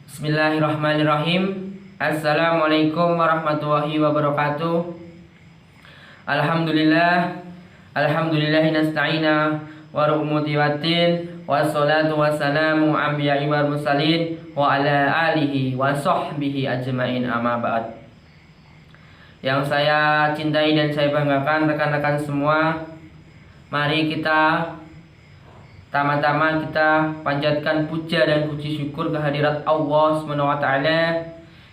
Bismillahirrahmanirrahim. Assalamualaikum warahmatullahi wabarakatuh. Alhamdulillahi nasta'ina wa rahmati watin wassalatu wassalamu anbiya'i wal mursalin wa ala alihi wa sahbihi ajmain, amma ba'd. Yang saya cintai dan saya banggakan rekan-rekan semua, mari kita tama-tama kita panjatkan puja dan puji syukur kehadirat Allah SWT.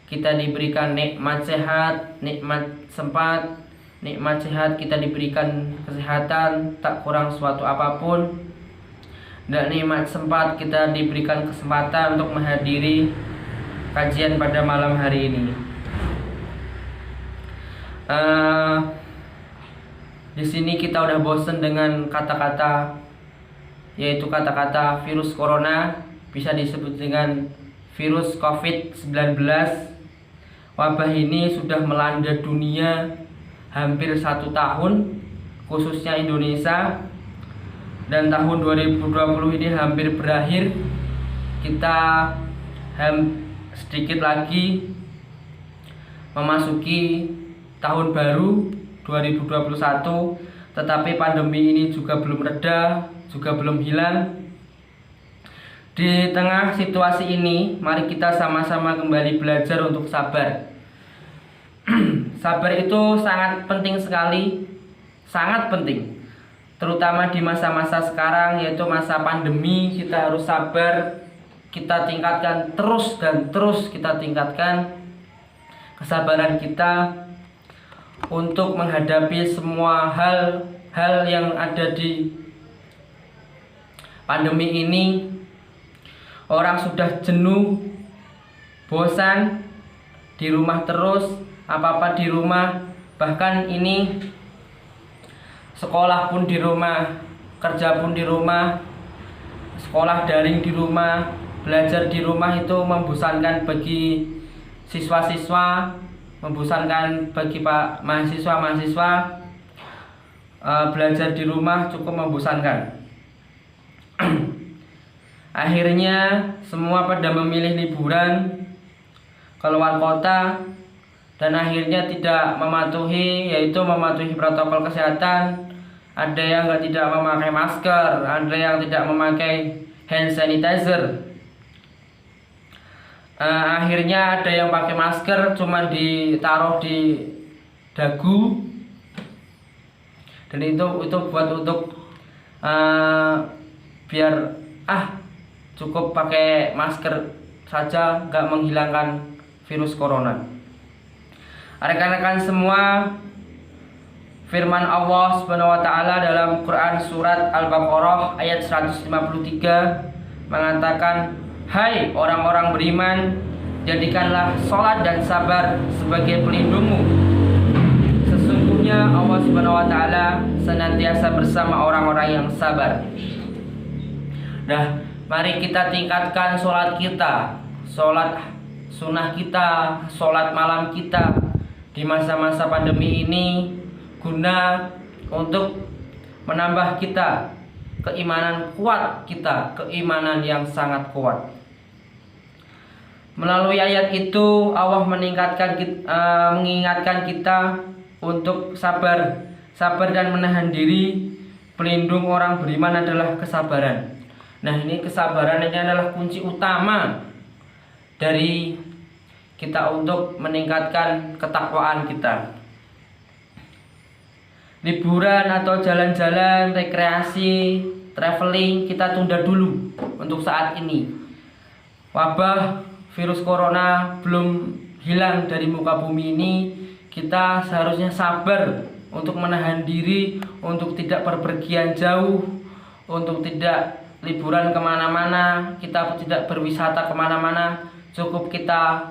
Kita diberikan nikmat sehat, nikmat sehat, kita diberikan kesehatan, tak kurang suatu apapun. Dan nikmat sempat kita diberikan kesempatan untuk menghadiri kajian pada malam hari ini. Di sini kita udah bosen dengan kata-kata, yaitu kata-kata virus corona, bisa disebut dengan virus COVID-19. Wabah ini sudah melanda dunia hampir 1 tahun, khususnya Indonesia, dan tahun 2020 ini hampir berakhir. Kita sedikit lagi memasuki tahun baru 2021, tetapi pandemi ini juga belum reda, juga belum hilang. Di tengah situasi ini, mari kita sama-sama kembali belajar untuk sabar. Sabar itu sangat penting sekali, sangat penting. Terutama di masa-masa sekarang, yaitu masa pandemi, kita harus sabar. Kita tingkatkan terus dan terus kita tingkatkan kesabaran kita untuk menghadapi semua hal yang ada di pandemi ini. Orang sudah jenuh, bosan di rumah terus, apa-apa di rumah. Bahkan ini sekolah pun di rumah, kerja pun di rumah, sekolah daring di rumah, belajar di rumah. Itu membosankan bagi siswa-siswa, membosankan bagi pak mahasiswa-mahasiswa. Belajar di rumah cukup membosankan. Akhirnya semua pada memilih liburan keluar kota, dan akhirnya tidak mematuhi protokol kesehatan. Ada yang tidak memakai masker, ada yang tidak memakai hand sanitizer. Akhirnya ada yang pakai masker cuma ditaruh di dagu, dan itu buat untuk biar cukup pakai masker saja, nggak menghilangkan virus corona. Rekan-rekan semua, firman Allah Subhanahu wa taala dalam Quran surat Al-Baqarah ayat 153 mengatakan, "Hai orang-orang beriman, jadikanlah sholat dan sabar sebagai pelindungmu. Sesungguhnya Allah Subhanahu wa taala senantiasa bersama orang-orang yang sabar." Nah, mari kita tingkatkan sholat kita, sholat sunnah kita, sholat malam kita di masa-masa pandemi ini, guna untuk menambah kita keimanan kuat kita, keimanan yang sangat kuat. Melalui ayat itu Allah mengingatkan kita untuk sabar dan menahan diri. Pelindung orang beriman adalah kesabaran. Nah, ini kesabaran ini adalah kunci utama dari kita untuk meningkatkan ketakwaan kita. Liburan atau jalan-jalan, rekreasi, traveling kita tunda dulu untuk saat ini. Wabah virus corona belum hilang dari muka bumi ini. Kita seharusnya sabar untuk menahan diri, untuk tidak berpergian jauh, untuk tidak liburan kemana-mana, kita tidak berwisata kemana-mana. Cukup kita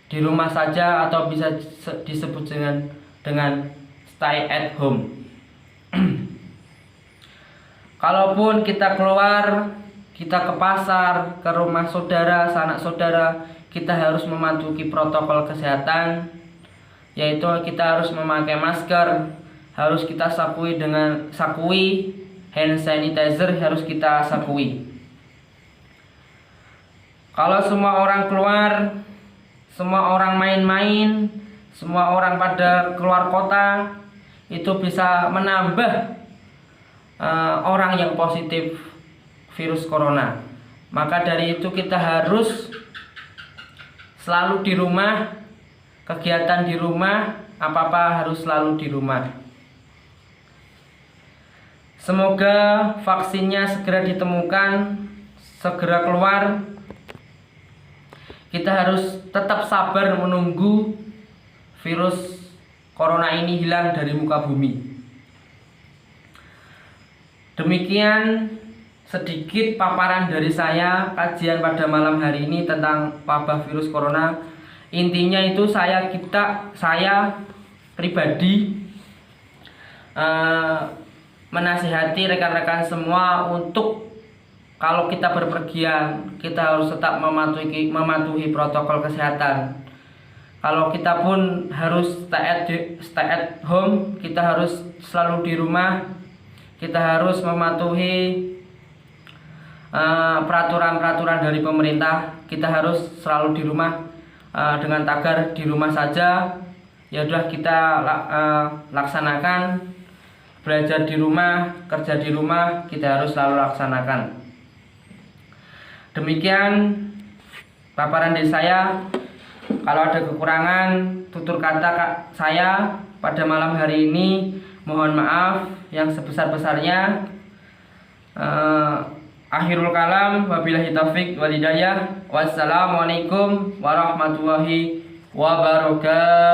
di rumah saja, atau bisa disebut dengan stay at home. Kalaupun kita keluar, kita ke pasar, ke rumah saudara, sanak saudara, kita harus mematuhi protokol kesehatan, yaitu kita harus memakai masker, harus kita sakui hand sanitizer harus kita sakui. Kalau semua orang keluar, semua orang main-main, semua orang pada keluar kota, itu bisa menambah orang yang positif virus corona. Maka dari itu kita harus selalu di rumah, kegiatan di rumah, apa-apa harus selalu di rumah. Semoga vaksinnya segera ditemukan, segera keluar. Kita harus tetap sabar menunggu virus corona ini hilang dari muka bumi. Demikian sedikit paparan dari saya, kajian pada malam hari ini tentang wabah virus corona. Intinya itu saya pribadi menasihati rekan-rekan semua untuk kalau kita berpergian, kita harus tetap mematuhi protokol kesehatan. Kalau kita pun harus stay at home, kita harus selalu di rumah. Kita harus mematuhi peraturan-peraturan dari pemerintah. Kita harus selalu di rumah dengan tagar di rumah saja. Ya udah kita laksanakan. Belajar di rumah, kerja di rumah, kita harus selalu laksanakan. Demikian paparan dari saya. Kalau ada kekurangan tutur kata saya pada malam hari ini, mohon maaf yang sebesar-besarnya. Akhirul kalam, wabillahi taufik wal hidayah. Wassalamualaikum warahmatullahi wabarakatuh.